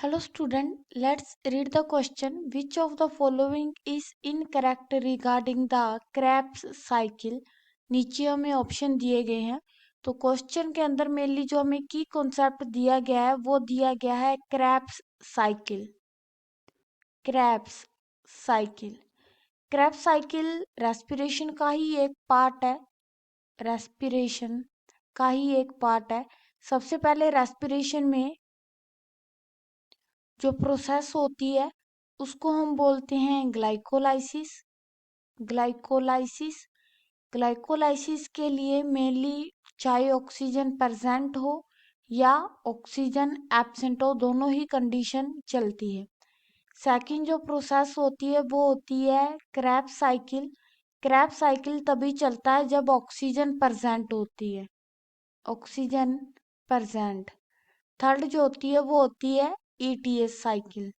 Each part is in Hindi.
Hello student, let's read the question. Which of the following is incorrect regarding the Krebs cycle? नीचे हमें ऑप्शन दिए गए हैं। तो क्वेश्चन के अंदर मेनली जो हमें की कॉन्सेप्ट दिया गया है वो दिया गया है Krebs cycle. Krebs cycle Krebs cycle respiration का ही एक पार्ट है। रेस्पिरेशन का ही एक पार्ट है। सबसे पहले रेस्पिरेशन में जो प्रोसेस होती है उसको हम बोलते हैं ग्लाइकोलाइसिस। ग्लाइकोलाइसिस ग्लाइकोलाइसिस के लिए मेनली चाहे ऑक्सीजन प्रेजेंट हो या ऑक्सीजन एब्सेंट हो, दोनों ही कंडीशन चलती है। सेकंड जो प्रोसेस होती है वो होती है क्रेब्स साइकिल। क्रेब्स साइकिल तभी चलता है जब ऑक्सीजन प्रेजेंट होती है। Oxygen present. थर्ड जो होती है वो होती है ईटीएस साइकिल।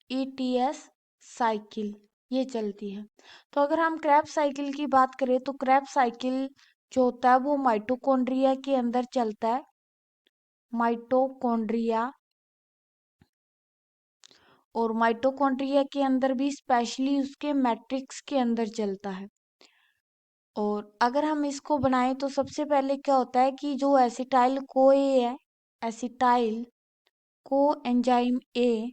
ईटीएस साइकिल ये चलती है। तो अगर हम क्रेब्स साइकिल की बात करें तो क्रेब्स साइकिल जो होता है वो माइटोकॉन्ड्रिया के अंदर चलता है। माइटोकॉन्ड्रिया, और माइटोकॉन्ड्रिया के अंदर भी स्पेशली उसके मैट्रिक्स के अंदर चलता है। और अगर हम इसको बनाएं तो सबसे पहले क्या होता है कि जो एसिटाइल को ए है, एसिटाइल को एंजाइम ए,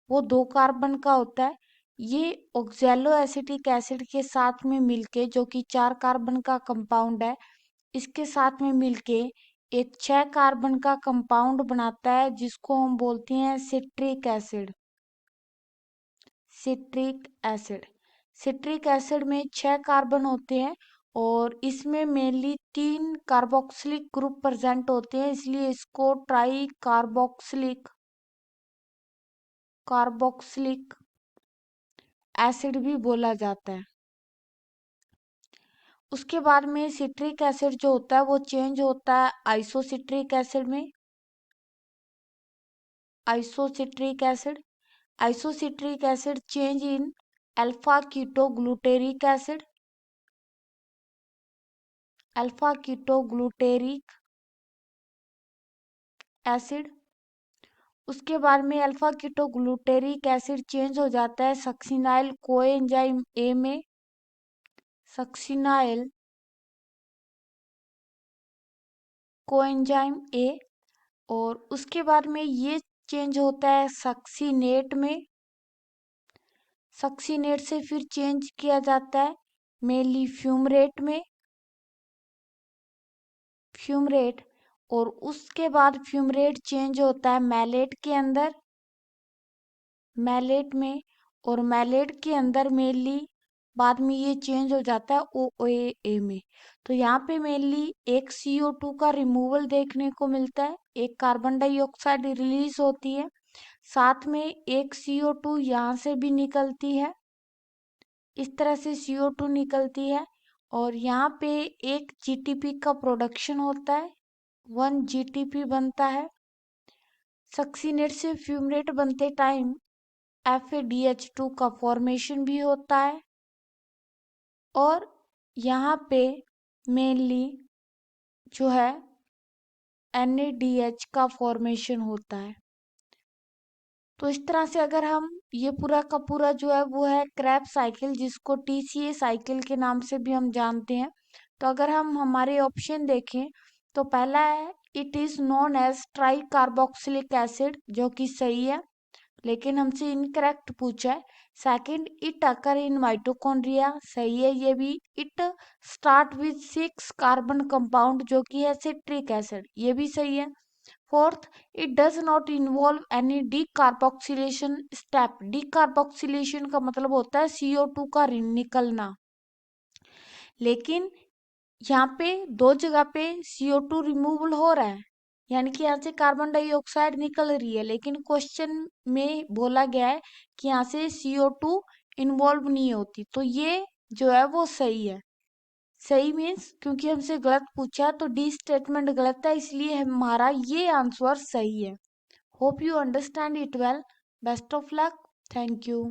वो 2 कार्बन का होता है। ये ऑक्जेलो एसिटिक एसिड के साथ में मिलके, जो कि 4 कार्बन का कंपाउंड है, इसके साथ में मिलके एक 6 कार्बन का कंपाउंड बनाता है जिसको हम बोलते हैं citric acid. Citric acid. Citric acid में 6 कार्बन होते हैं और इसमें मेनली 3 कार्बोक्सिलिक ग्रुप प्रेजेंट होते हैं, इसलिए इसको ट्राई कार्बोक्सिलिक एसिड भी बोला जाता है। उसके बाद में सिट्रिक एसिड जो होता है वो चेंज होता है आइसोसिट्रिक एसिड में। Isocitric acid. Isocitric acid change in alpha ketoglutaric acid. Alpha ketoglutaric acid. उसके बाद में alpha ketoglutaric acid change हो जाता है सक्सिनाइल कोएंजाइम ए में। Succinyl coenzyme A. और उसके बाद में ये चेंज होता है सक्सिनेट में। सक्सिनेट से फिर चेंज किया जाता है मेनली फ्यूमरेट में। फ्यूमरेट। और उसके बाद फ्यूमरेट चेंज होता है मैलेट के अंदर। मैलेट में। और मैलेट के अंदर मेनली बाद में ये चेंज हो जाता है OOA में। तो यहाँ पे मेनली एक CO2 का रिमूवल देखने को मिलता है, एक कार्बन डाइऑक्साइड रिलीज होती है, साथ में एक CO2 यहाँ से भी निकलती है। इस तरह से CO2 निकलती है और यहाँ पे एक GTP का प्रोडक्शन होता है, 1 GTP बनता है। सक्सीनेट से फ्यूमरेट बनते टाइम FADH2 का फॉर्मेशन भी होता है और यहाँ पे मेनली जो है NADH का फॉर्मेशन होता है। तो इस तरह से अगर हम ये पूरा का पूरा जो है वो है क्रेब्स साइकिल, जिसको TCA साइकिल के नाम से भी हम जानते हैं। तो अगर हम हमारे ऑप्शन देखें तो पहला है it is known as tricarboxylic acid, जो कि सही है लेकिन हमसे इनकरेक्ट पूछा है। Second, it occur in mitochondria, सही है ये भी। It start with 6 carbon compound, जो कि है सिट्रिक एसिड, ये भी सही है। Fourth, it does not involve any decarboxylation step. Decarboxylation का मतलब होता है CO2 का निकलना, लेकिन यहाँ पे 2 जगह पे CO2 रिमूवल हो रहा है, यानी कि यहाँ से कार्बन डाइऑक्साइड निकल रही है, लेकिन क्वेश्चन में बोला गया है कि यहाँ से CO2 इन्वॉल्व नहीं होती। तो ये जो है वो सही है। सही मीन्स क्योंकि हमसे गलत पूछा तो डी स्टेटमेंट गलत है, इसलिए हमारा ये आंसर सही है। Hope you understand it well. Best of luck. Thank you.